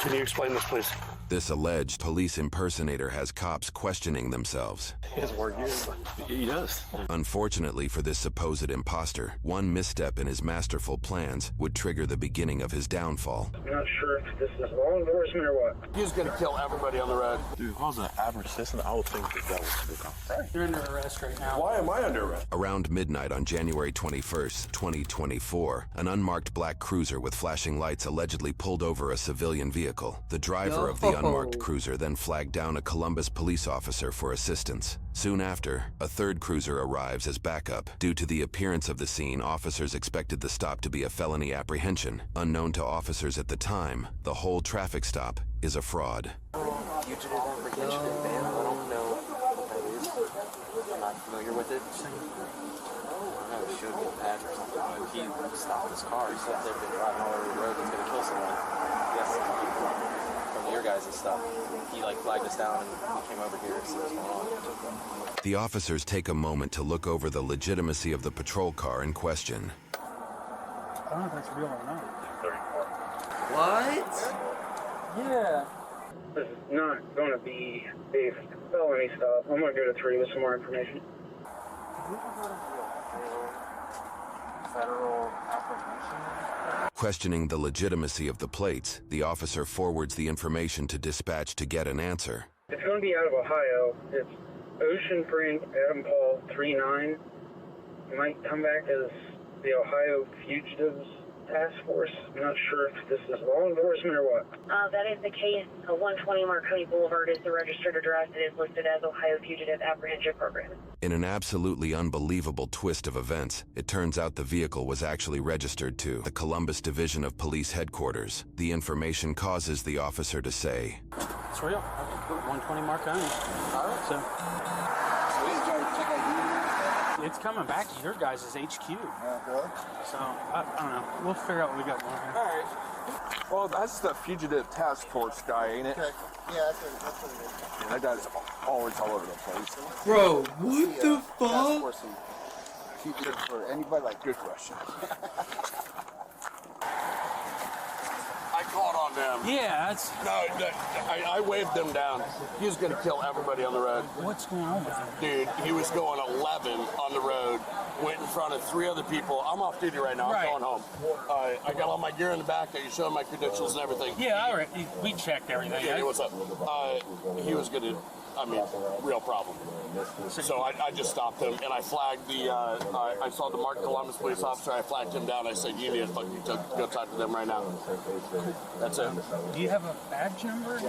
Can you explain this, please? This alleged police impersonator has cops questioning themselves. He doesn't work here, but he does. Unfortunately for this supposed imposter, one misstep in his masterful plans would trigger the beginning of his downfall. I'm not sure if this is law enforcement or what. He's gonna kill everybody on the road. Dude, if I was an average citizen, I would think that was the guy. You're under arrest right now. Why am I under arrest? Around midnight on January 21st, 2024, an unmarked black cruiser with flashing lights allegedly pulled over a civilian vehicle. The driver of the unmarked cruiser then flagged down a Columbus police officer for assistance. Soon after, a third cruiser arrives as backup. Due to the appearance of the scene, officers expected the stop to be a felony apprehension. Unknown to officers at the time, the whole traffic stop is a fraud. Fugitive apprehension van. I don't know what that is. I'm not familiar with it. I don't know, it showed me a patch or something, but he stopped his car. He said they've been driving all over the road, he's gonna kill someone. Yes, from your guys' stuff. He like flagged us down and he came over here to see what's going on. The officers take a moment to look over the legitimacy of the patrol car in question. I don't know if that's real or not. What? Yeah. This is not going to be a felony stop. I'm going to go to Thru with some more information. Federal apprehension? Questioning the legitimacy of the plates, the officer forwards the information to dispatch to get an answer. It's going to be out of Ohio. It's Ocean Frank Adam Paul 39. It might come back as the Ohio Fugitives Task Force. I'm not sure if this is law enforcement or what. That is the case. 120 Marconi Boulevard is the registered address. It is listed as Ohio Fugitive Apprehension Program. In an absolutely unbelievable twist of events, it turns out the vehicle was actually registered to the Columbus Division of Police Headquarters. The information causes the officer to say, It's real. 120 Marconi. Alright. So it's coming back to your guys' HQ. So I don't know. We'll figure out what we got going here. Alright. Well, that's the fugitive task force guy, ain't it? Okay. Yeah, that's what it is. That guy's always all over the place. Bro, what the Task fuck? force and fugitive for anybody, like, good question. I called on them. Yeah, that's No, I waved them down. He was gonna kill everybody on the road. what's going on with him. Dude, he was going 11 on the road, went in front of 3 other people. I'm off duty right now. Right. I'm going home. I got all my gear in the back. I can show my credentials and everything. Yeah, all right. We checked everything. Yeah, what's up? He was gonna, real problem. So I just stopped him and I flagged I saw the marked Columbus police officer. I flagged him down. I said, you need to fucking go talk to them right now. That's it. Do you have a badge number?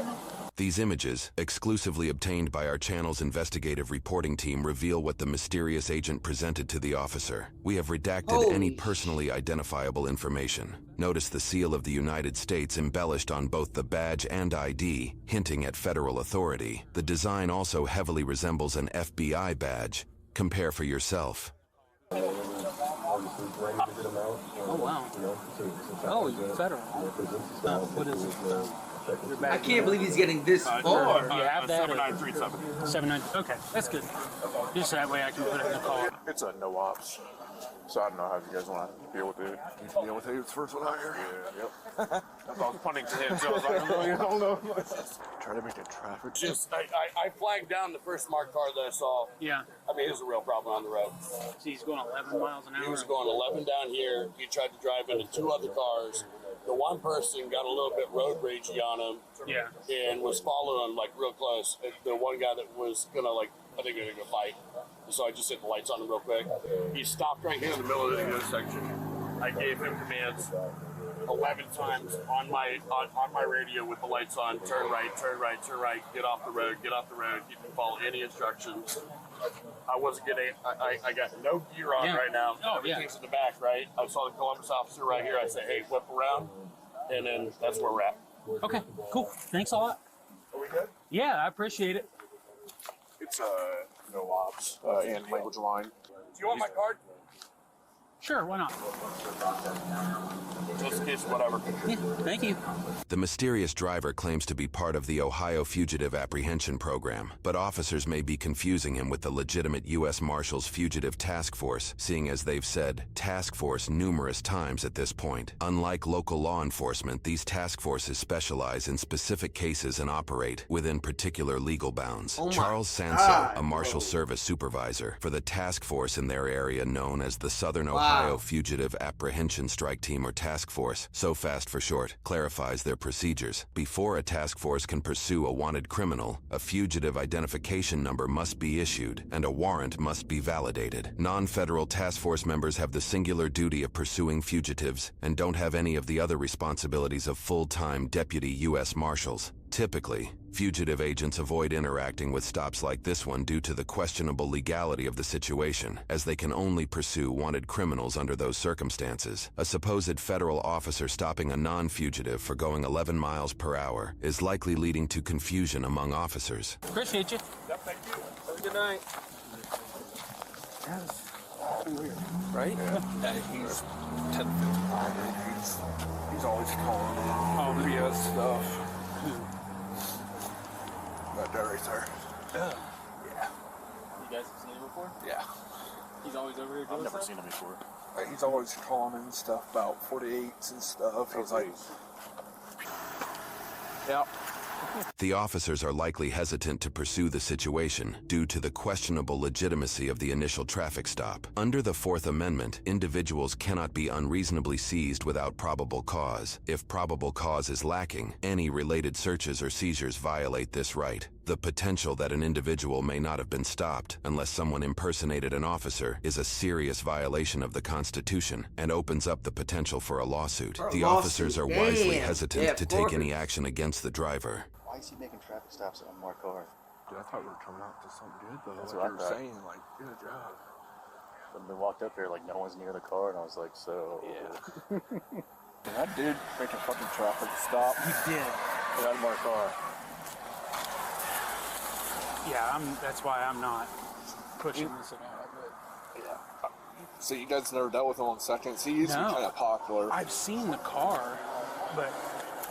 These images, exclusively obtained by our channel's investigative reporting team, reveal what the mysterious agent presented to the officer. We have redacted any personally identifiable information. Notice the seal of the United States embellished on both the badge and ID, hinting at federal authority. The design also heavily resembles an FBI badge. Compare for yourself. Oh, wow. Oh, you're federal. What is it? I can't believe he's getting this far. You have that? 7937. 79. Okay, that's good. Just that way I can put it in the call. It's a no ops. So I don't know how you guys want to deal with it. You deal with it. It's the first one out here. Yeah, yep. I was punting to him, so I was like, I don't know. Try to make a traffic. Just I flagged down the first marked car that I saw. Yeah. He was a real problem on the road. So he's going 11 miles an hour. He was going 11 down here. He tried to drive into 2 other cars. The one person got a little bit road ragey on him. Yeah. And was following him like real close. The one guy that was gonna I think they're gonna fight. So I just hit the lights on him real quick. He stopped right here in the middle of the intersection. I gave him commands 11 times on my radio with the lights on. Turn right, turn right, turn right. Get off the road, get off the road. He didn't follow any instructions. I wasn't getting. I got no gear on right now. Oh, Everything's in the back, right? I saw the Columbus officer right here. I said, "Hey, whip around," and then that's where we're at. Okay, cool. Thanks a lot. Are we good? Yeah, I appreciate it. It's no ops and language line. Do you want my card? Sure, why not? Just in case, whatever. Yeah, thank you. The mysterious driver claims to be part of the Ohio Fugitive Apprehension Program, but officers may be confusing him with the legitimate U.S. Marshals Fugitive Task Force, seeing as they've said task force numerous times at this point. Unlike local law enforcement, these task forces specialize in specific cases and operate within particular legal bounds. Charles Sanso, a Marshal Service supervisor for the task force in their area known as the Southern Ohio Fugitive Apprehension Strike Team or Task Force, so fast for short, clarifies their procedures. Before a task force can pursue a wanted criminal, a fugitive identification number must be issued and a warrant must be validated. Non-federal task force members have the singular duty of pursuing fugitives and don't have any of the other responsibilities of full-time deputy U.S. Marshals. Typically, fugitive agents avoid interacting with stops like this one due to the questionable legality of the situation, as they can only pursue wanted criminals under those circumstances. A supposed federal officer stopping a non-fugitive for going 11 miles per hour is likely leading to confusion among officers. Appreciate you. Yep, thank you. Have a good night. That's weird, Right? Yeah, he's 10-15. He's always calling in BS stuff. That guy right there. Yeah. You guys have seen him before? Yeah. He's always over here doing I've never stuff? seen him before. He's always calling in stuff about 48s and stuff. He's like, yeah. The officers are likely hesitant to pursue the situation due to the questionable legitimacy of the initial traffic stop. Under the Fourth Amendment, individuals cannot be unreasonably seized without probable cause. If probable cause is lacking, any related searches or seizures violate this right. The potential that an individual may not have been stopped unless someone impersonated an officer is a serious violation of the Constitution and opens up the potential for a lawsuit. The officers are wisely hesitant to take any action against the driver. Why is he making traffic stops on more cars? Dude, I thought we were coming out to something good, though. That's Like what you I were thought. saying, like, good job. When we walked up there, like, no one's near the car, and I was like, so... Yeah. And that dude making fucking traffic stop. You did. Get out of my car. Yeah, that's why I'm not pushing this at all. But Yeah. So you guys never dealt with him on seconds? He's No. kind of popular. I've seen the car, but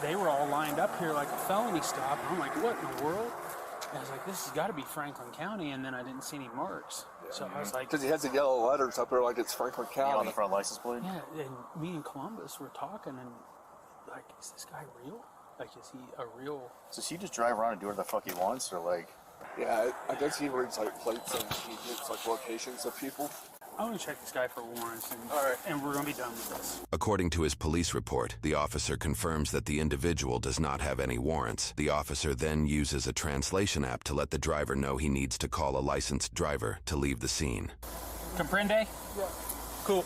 they were all lined up here like a felony stop. I'm like, what in the world? And I was like, this has got to be Franklin County, and then I didn't see any marks. So I was like, Because he has the yellow letters up there like it's Franklin You on County. the front license plate? yeah, and me and Columbus were talking, and like, is this guy real? Like, is he a real? So does he just drive around and do whatever the fuck he wants, or like... Yeah, I guess he reads like plates and he gets like locations of people. I want to check this guy for warrants, and, All right. and we're going to be done with this. According to his police report, the officer confirms that the individual does not have any warrants. The officer then uses a translation app to let the driver know he needs to call a licensed driver to leave the scene. Comprende? Yeah. Cool.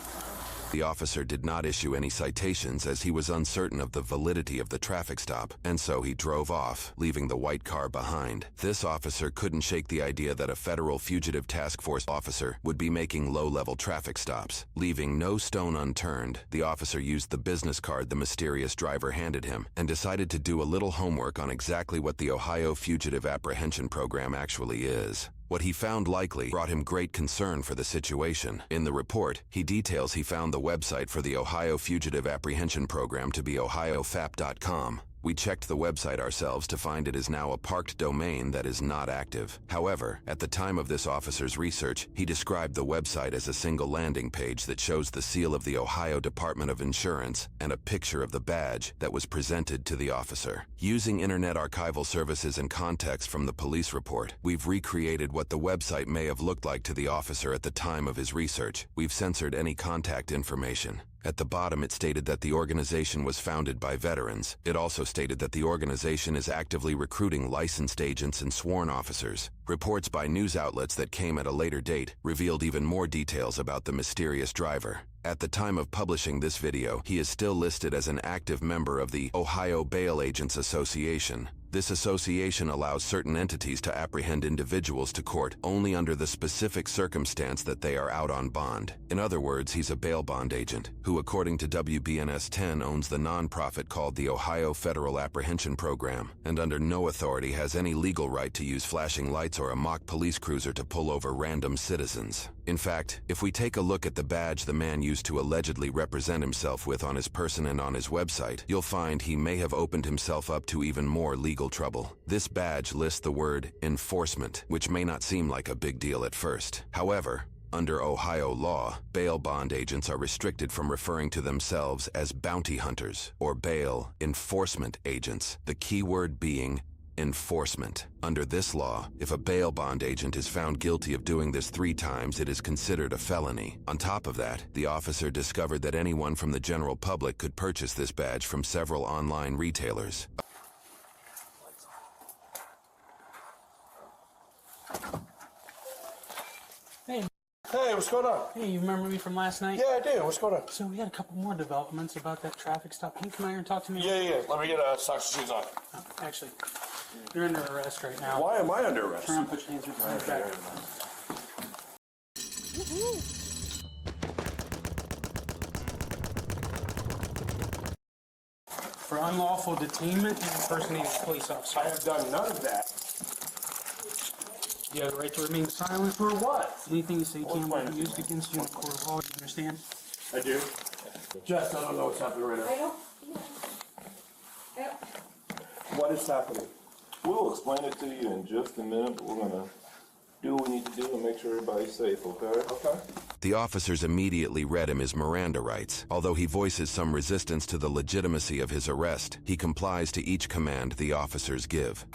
The officer did not issue any citations as he was uncertain of the validity of the traffic stop, and so he drove off, leaving the white car behind. This officer couldn't shake the idea that a federal fugitive task force officer would be making low-level traffic stops. Leaving no stone unturned, the officer used the business card the mysterious driver handed him and decided to do a little homework on exactly what the Ohio Fugitive Apprehension Program actually is. What he found likely brought him great concern for the situation. In the report, he details he found the website for the Ohio Fugitive Apprehension Program to be ohiofap.com. We checked the website ourselves to find it is now a parked domain that is not active. However, at the time of this officer's research, he described the website as a single landing page that shows the seal of the Ohio Department of Insurance and a picture of the badge that was presented to the officer. Using Internet Archival Services and context from the police report, we've recreated what the website may have looked like to the officer at the time of his research. We've censored any contact information. At the bottom, it stated that the organization was founded by veterans. It also stated that the organization is actively recruiting licensed agents and sworn officers. Reports by news outlets that came at a later date revealed even more details about the mysterious driver. At the time of publishing this video, he is still listed as an active member of the Ohio Bail Agents Association. This association allows certain entities to apprehend individuals to court only under the specific circumstance that they are out on bond. In other words, he's a bail bond agent, who according to WBNS 10 owns the nonprofit called the Ohio Federal Apprehension Program, and under no authority has any legal right to use flashing lights or a mock police cruiser to pull over random citizens. In fact, if we take a look at the badge the man used to allegedly represent himself with on his person and on his website, you'll find he may have opened himself up to even more legal trouble. This badge lists the word enforcement, which may not seem like a big deal at first. However, under Ohio law, bail bond agents are restricted from referring to themselves as bounty hunters or bail enforcement agents, the key word being enforcement. Under this law, if a bail bond agent is found guilty of doing this 3 times, it is considered a felony. On top of that, the officer discovered that anyone from the general public could purchase this badge from several online retailers. Hey. Hey, what's going on? Hey, you remember me from last night? Yeah, I do. What's going on? So we had a couple more developments about that traffic stop. Can you come out here and talk to me? Yeah. Let me get socks and shoes on. Oh, actually, you're under arrest right now. Why am I under arrest? Try and put your hands behind your back. For unlawful detainment and impersonating a police officer. I have done none of that. You have the right to remain silent. For what? Anything you say can be used against you in a court of law. You understand? I do. Jess, I don't know what's happening right now. What is happening? We'll explain it to you in just a minute, but we're gonna do what we need to do and make sure everybody's safe, okay? Okay. The officers immediately read him his Miranda rights. Although he voices some resistance to the legitimacy of his arrest, he complies to each command the officers give.